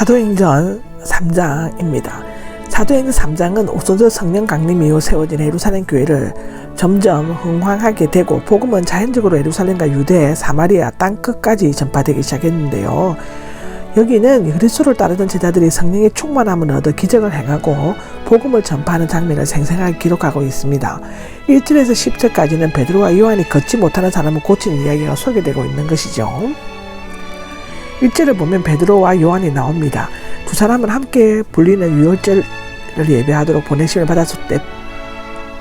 사도행전 3장입니다. 사도행전 3장은 오순절 성령 강림 이후 세워진 예루살렘 교회를 점점 흥황하게 되고 복음은 자연적으로 예루살렘과 유대, 사마리아 땅끝까지 전파되기 시작했는데요. 여기는 그리스도를 따르던 제자들이 성령의 충만함을 얻어 기적을 행하고 복음을 전파하는 장면을 생생하게 기록하고 있습니다. 1절에서 10절까지는 베드로와 요한이 걷지 못하는 사람을 고치는 이야기가 소개되고 있는 것이죠. 1절을 보면 베드로와 요한이 나옵니다. 두 사람은 함께 불리는 유월절을 예배하도록 보내심을 받았을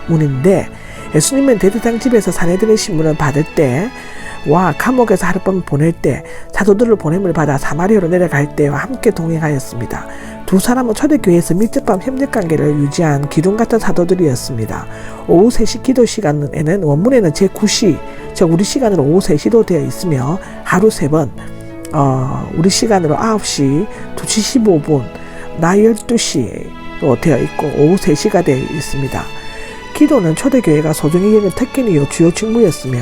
때문인데, 예수님은 대제사장 집에서 사내들의 신문을 받을 때와 감옥에서 하룻밤을 보낼 때, 사도들을 보냄을 받아 사마리아로 내려갈 때와 함께 동행하였습니다. 두 사람은 초대교회에서 밀접한 협력관계를 유지한 기둥같은 사도들이었습니다. 오후 3시 기도 시간에는 원문에는 제9시, 즉 우리 시간으로 오후 3시로 되어 있으며 하루 3번, 우리 시간으로 9시, 2시 15분, 낮 12시로 되어 있고 오후 3시가 되어 있습니다. 기도는 초대교회가 소중히 여긴 특권이요 주요 직무였으며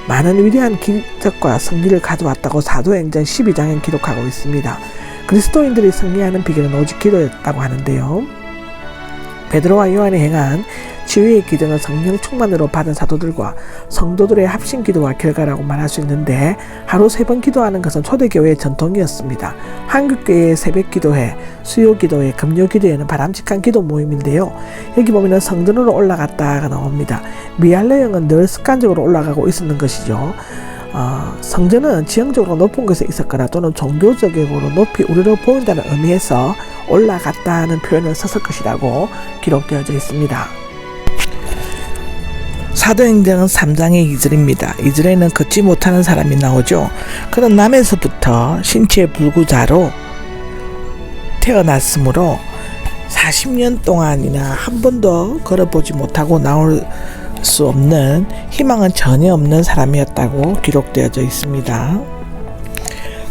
많은 위대한 기적과 승리를 가져왔다고 사도행전 12장에 기록하고 있습니다. 그리스도인들이 승리하는 비결은 오직 기도였다고 하는데요. 베드로와 요한이 행한 치유의 기적은 성령 충만으로 받은 사도들과 성도들의 합심 기도와 결과라고 말할 수 있는데, 하루 3번 기도하는 것은 초대교회의 전통이었습니다. 한국교회의 새벽기도회, 수요기도회, 금요기도회는 바람직한 기도 모임인데요. 여기 보면 성전으로 올라갔다가 나옵니다. 미알레형은 늘 습관적으로 올라가고 있었는 것이죠. 성전은 지형적으로 높은 곳에 있었거나 또는 종교적으로 높이 우러러 보인다는 의미에서 올라갔다는 표현을 썼을 것이라고 기록되어져 있습니다. 사도행전은 3장의 2절입니다. 2절에는 걷지 못하는 사람이 나오죠. 그는 남에서부터 신체의 불구자로 태어났으므로 40년 동안이나 한 번도 걸어보지 못하고 나올 수 없는, 희망은 전혀 없는 사람이었다고 기록되어져 있습니다.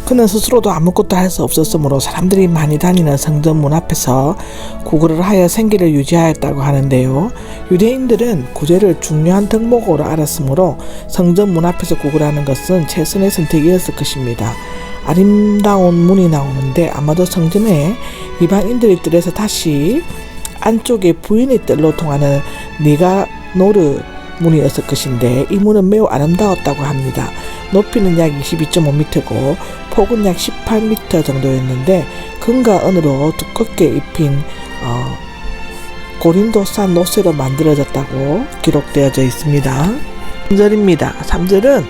그는 스스로도 아무것도 할 수 없었으므로 사람들이 많이 다니는 성전 문 앞에서 구걸을 하여 생계를 유지하였다고 하는데요. 유대인들은 구제를 중요한 덕목으로 알았으므로 성전 문 앞에서 구걸하는 것은 최선의 선택이었을 것입니다. 아름다운 문이 나오는데 아마도 성전에 이방인들의 뜰에서 다시 안쪽에 부인의 뜰로 통하는 니가노르 문이었을 것인데, 이 문은 매우 아름다웠다고 합니다. 높이는 약 22.5m고 폭은 약 18m 정도였는데 금과 은으로 두껍게 입힌 고린도산 노쇠로 만들어졌다고 기록되어져 있습니다. 3절입니다. 3절은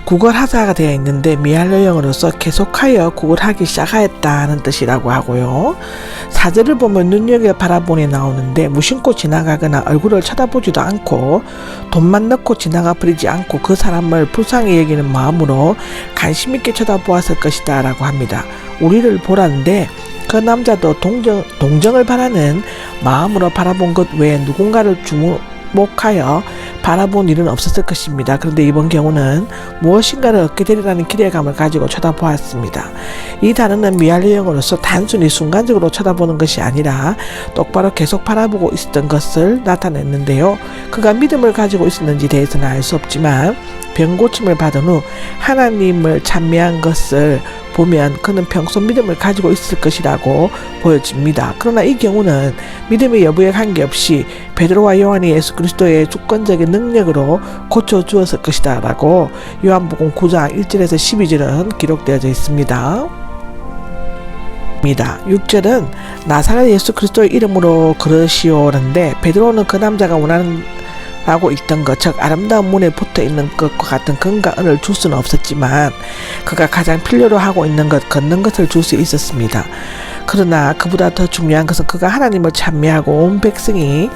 구걸하다가 되어 있는데 미알레형으로서 계속하여 구걸하기 시작하였다는 뜻이라고 하고요. 4절을 보면 눈여겨 바라보니 나오는데 무심코 지나가거나 얼굴을 쳐다보지도 않고 돈만 넣고 지나가 버리지 않고 그 사람을 불쌍히 여기는 마음으로 관심 있게 쳐다보았을 것이다 라고 합니다. 우리를 보라는데 그 남자도 동정을 바라는 마음으로 바라본 것 외에 누군가를 주목하여 바라본 일은 없었을 것입니다. 그런데 이번 경우는 무엇인가를 얻게 되리라는 기대감을 가지고 쳐다보았습니다. 이 단어는 미알레형으로서 단순히 순간적으로 쳐다보는 것이 아니라 똑바로 계속 바라보고 있었던 것을 나타냈는데요. 그가 믿음을 가지고 있었는지 대해서는 알 수 없지만 병고침을 받은 후 하나님을 찬미한 것을 보면 그는 평소 믿음을 가지고 있을 것이라고 보여집니다. 그러나 이 경우는 믿음의 여부에 관계없이 베드로와 요한이 예수 그리스도의 주권적인 능력으로 고쳐주었을 것이다 라고 요한복음 9장 1절에서 12절은 기록되어져 있습니다. 6절은 나사렛 예수 그리스도의 이름으로 걸으시오는데, 베드로는 그 남자가 원하는 라고 읽던 것, 즉 아름다운 문에 붙어있는 것과 같은 금과 은을 줄 수는 없었지만 그가 가장 필요로 하고 있는 것, 걷는 것을 줄 수 있었습니다. 그러나 그보다 더 중요한 것은 그가 하나님을 찬미하고 온 백성이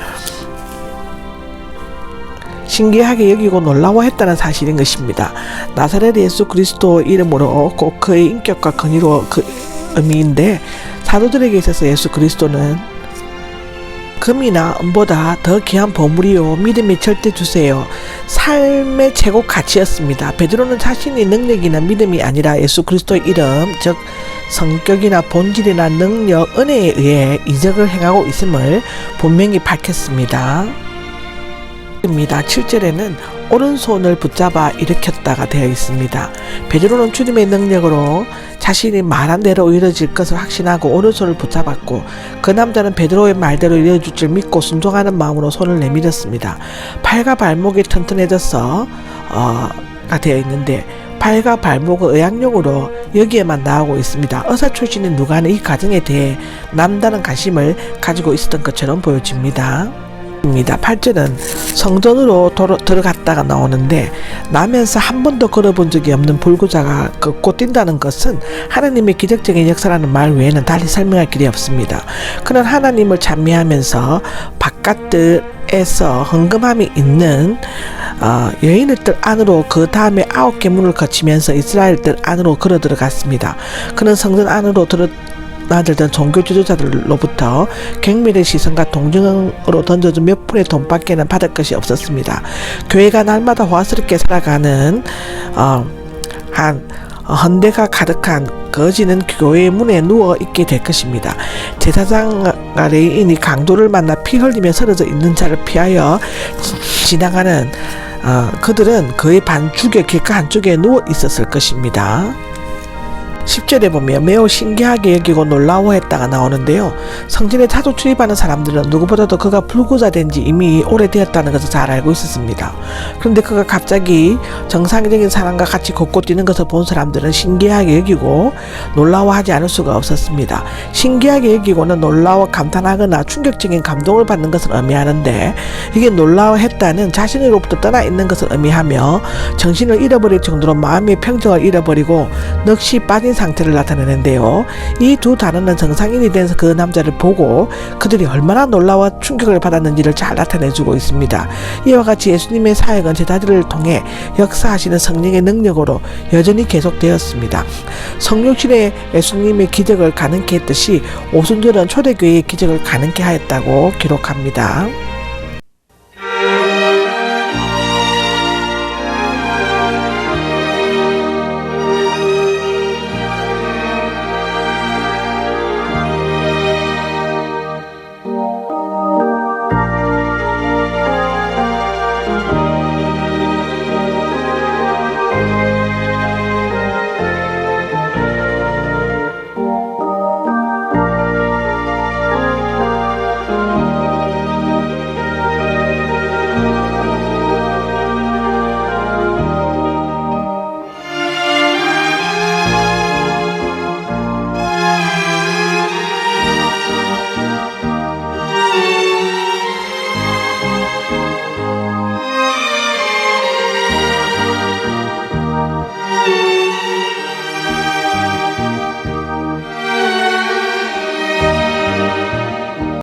신기하게 여기고 놀라워했다는 사실인 것입니다. 나사렛 예수 그리스도 이름으로 꼭 그의 인격과 권위로 그 의미인데, 사도들에게 있어서 예수 그리스도는 금이나 은보다 더 귀한 보물이요 믿음이 절대 주세요, 삶의 최고 가치였습니다. 베드로는 자신의 능력이나 믿음이 아니라 예수 그리스도의 이름, 즉 성격이나 본질이나 능력, 은혜에 의해 이적을 행하고 있음을 분명히 밝혔습니다. 7절에는 오른손을 붙잡아 일으켰다가 되어 있습니다. 베드로는 주님의 능력으로 자신이 말한 대로 이루어질 것을 확신하고 오른손을 붙잡았고 그 남자는 베드로의 말대로 이루어질 줄 믿고 순종하는 마음으로 손을 내밀었습니다. 팔과 발목이 튼튼해져서 가 되어 있는데 팔과 발목은 의학용으로 여기에만 나오고 있습니다. 의사 출신인 누가는 이 가정에 대해 남다른 관심을 가지고 있었던 것처럼 보여집니다. 8절은 성전으로 들어갔다가 나오는데 나면서 한 번도 걸어본 적이 없는 불구자가 걷고 뛴다는 것은 하나님의 기적적인 역사라는 말 외에는 달리 설명할 길이 없습니다. 그는 하나님을 찬미하면서 바깥들에서 헌금함이 있는 여인들 안으로 그 다음에 9개 문을 거치면서 이스라엘들 안으로 걸어 들어갔습니다. 그는 성전 안으로 나들던 종교 지도자들로부터 경멸의 시선과 동정으로 던져준 몇 푼의 돈밖에는 받을 것이 없었습니다. 교회가 날마다 호화스럽게 살아가는 한 헌대가 가득한 거지는 교회의 문에 누워 있게 될 것입니다. 제사장과 레위인이 강도를 만나 피 흘리며 쓰러져 있는 자를 피하여 지나가는 그들은 거의 반죽의 길가 한쪽에 누워 있었을 것입니다. 10절에 보면 매우 신기하게 여기고 놀라워했다가 나오는데요. 성전에 자주 출입하는 사람들은 누구보다도 그가 불구자된 지 이미 오래되었다는 것을 잘 알고 있었습니다. 그런데 그가 갑자기 정상적인 사람과 같이 걷고 뛰는 것을 본 사람들은 신기하게 여기고 놀라워하지 않을 수가 없었습니다. 신기하게 여기고는 놀라워 감탄하거나 충격적인 감동을 받는 것을 의미하는데 이게 놀라워했다는 자신으로부터 떠나 있는 것을 의미하며 정신을 잃어버릴 정도로 마음의 평정을 잃어버리고 넋이 빠진 상태를 나타내는데요. 이 두 단어는 정상인이 된 그 남자를 보고 그들이 얼마나 놀라워 충격을 받았는지를 잘 나타내주고 있습니다. 이와 같이 예수님의 사역은 제자들을 통해 역사하시는 성령의 능력으로 여전히 계속되었습니다. 성육신의 예수님의 기적을 가능케 했듯이 오순절은 초대교회의 기적을 가능케 하였다고 기록합니다.